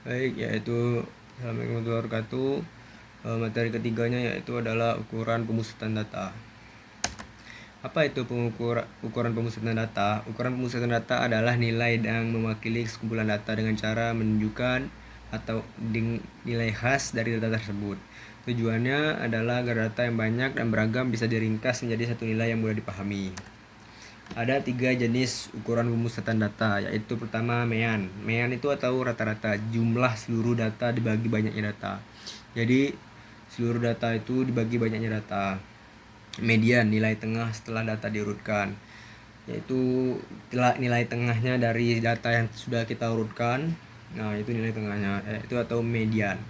Baik, yaitu Assalamualaikum warahmatullahi wabarakatuh. Materi ketiganya yaitu adalah ukuran pemusatan data. Apa itu ukuran pemusatan data? Ukuran pemusatan data adalah nilai yang mewakili sekumpulan data dengan cara menunjukkan atau nilai khas dari data tersebut. Tujuannya adalah agar data yang banyak dan beragam bisa diringkas menjadi satu nilai yang mudah dipahami. Ada 3 jenis ukuran pemusatan data, yaitu pertama MEAN. MEAN itu atau rata-rata jumlah seluruh data dibagi banyaknya data. Jadi seluruh data itu dibagi banyaknya data. Median, nilai tengah setelah data diurutkan, yaitu nilai tengahnya dari data yang sudah kita urutkan. Nah, itu nilai tengahnya, itu atau median.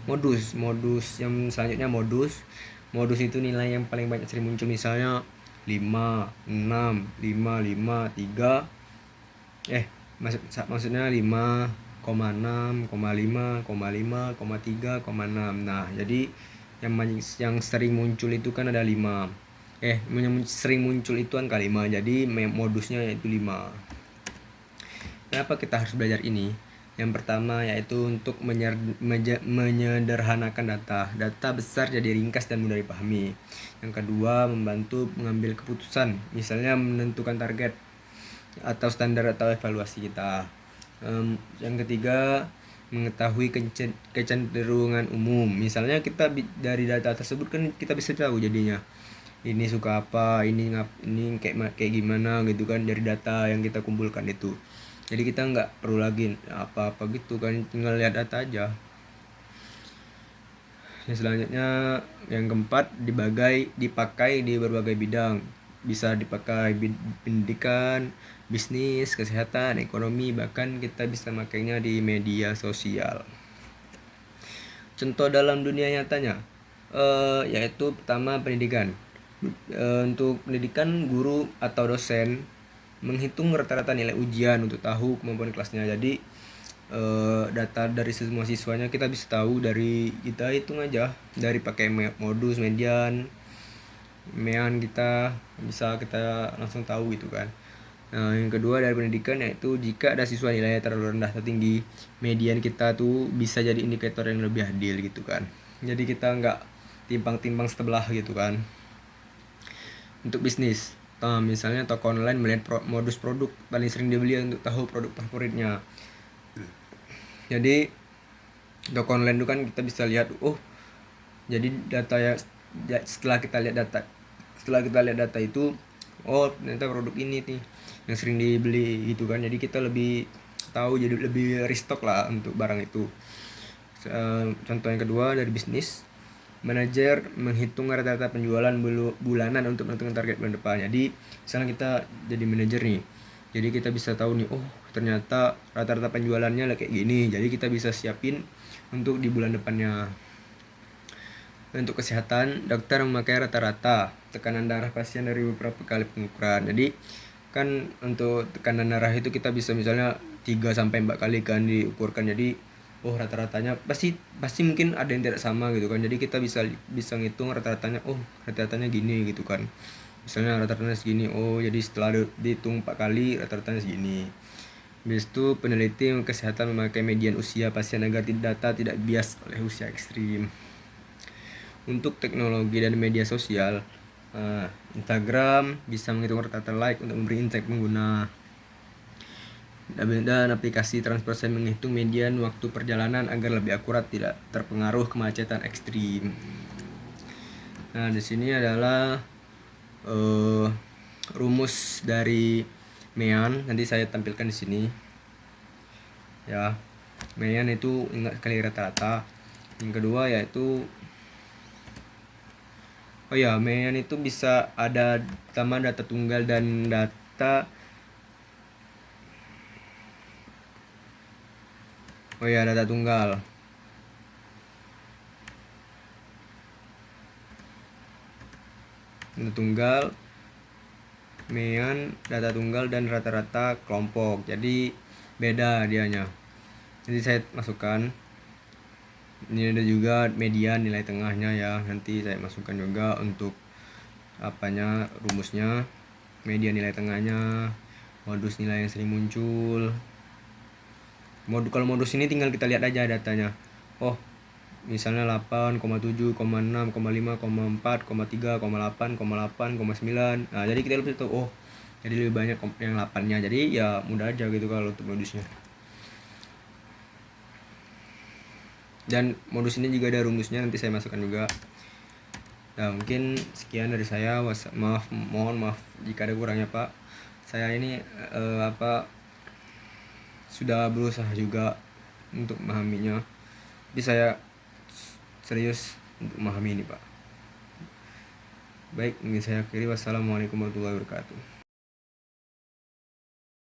Modus yang selanjutnya modus itu nilai yang paling banyak sering muncul, misalnya 5, 6, 5, 5, 3 maksudnya 5,6, 5, 5, 3, 6. Nah, jadi yang sering muncul itu kan ada 5. Yang sering muncul itu angka 5. Jadi modusnya yaitu 5. Kenapa kita harus belajar ini? Yang pertama yaitu untuk menyederhanakan data. Data besar jadi ringkas dan mudah dipahami. Yang kedua, membantu mengambil keputusan, misalnya menentukan target atau standar atau evaluasi kita. Yang ketiga, mengetahui kecenderungan umum. Misalnya kita dari data tersebut kan kita bisa tahu jadinya ini suka apa, ini kayak gimana gitu kan, dari data yang kita kumpulkan itu. Jadi kita nggak perlu lagi apa-apa gitu kan, tinggal lihat data aja. Yang selanjutnya, yang keempat, dipakai di berbagai bidang. Bisa dipakai pendidikan, bisnis, kesehatan, ekonomi, bahkan kita bisa makainya di media sosial. Contoh dalam dunia nyatanya, yaitu pertama pendidikan. Untuk pendidikan, guru atau dosen menghitung rata-rata nilai ujian untuk tahu kemampuan kelasnya. Jadi data dari semua siswanya kita bisa tahu, dari kita hitung aja, dari pakai modus, median, MEAN, kita bisa kita langsung tahu gitu kan. Nah, yang kedua dari pendidikan yaitu jika ada siswa nilainya terlalu rendah atau tinggi, median kita tuh bisa jadi indikator yang lebih adil gitu kan. Jadi kita nggak timpang-timpang sebelah gitu kan. Untuk bisnis, misalnya toko online melihat modus produk paling sering dibeli untuk tahu produk favoritnya. Jadi toko online itu kan kita bisa lihat, jadi data setelah kita lihat data itu, ternyata produk ini nih yang sering dibeli gitu kan. Jadi kita lebih tahu, jadi lebih restock lah untuk barang itu. Contoh yang kedua dari bisnis, manajer menghitung rata-rata penjualan bulanan untuk menentukan target bulan depan. Jadi misalnya kita jadi manajer nih, jadi kita bisa tahu nih, ternyata rata-rata penjualannya kayak gini, jadi kita bisa siapin untuk di bulan depannya. Untuk kesehatan, dokter memakai rata-rata tekanan darah pasien dari beberapa kali pengukuran. Jadi kan untuk tekanan darah itu kita bisa misalnya 3-4 kali kan diukurkan. Jadi rata-ratanya pasti mungkin ada yang tidak sama gitu kan. Jadi kita bisa ngitung rata-ratanya, rata-ratanya gini gitu kan. Misalnya rata-ratanya segini, jadi setelah dihitung 4 kali rata-ratanya segini. Habis itu peneliti kesehatan memakai median usia pasien agar data tidak bias oleh usia ekstrim. Untuk teknologi dan media sosial, Instagram bisa menghitung rata-rata like untuk memberi insight pengguna, dan aplikasi transportasi menghitung median waktu perjalanan agar lebih akurat, tidak terpengaruh kemacetan ekstrim. Nah, di sini adalah rumus dari MEAN, nanti saya tampilkan di sini ya. MEAN itu ingat kali rata-rata. Yang kedua yaitu MEAN itu bisa ada tambah data tunggal dan data data tunggal. Data tunggal, MEAN, data tunggal dan rata-rata kelompok. Jadi beda dianya. Jadi saya masukkan. Ini ada juga median, nilai tengahnya ya. Nanti saya masukkan juga untuk rumusnya. Median nilai tengahnya, modus nilai yang sering muncul, Kalau modus ini tinggal kita lihat aja datanya. Oh, misalnya 8,7, 6, 5, 4, 3, 8, 8, 9. Nah, jadi kita lebih tahu, oh, jadi lebih banyak yang 8-nya. Jadi ya mudah aja gitu kalau untuk modusnya. Dan modus ini juga ada rumusnya, nanti saya masukkan juga. Nah, mungkin sekian dari saya. Mohon maaf jika ada kurangnya, Pak. Saya ini sudah berusaha juga untuk memahaminya. Jadi saya serius untuk memahami ini, Pak. Baik, mungkin saya akhiri. Wassalamualaikum warahmatullahi wabarakatuh.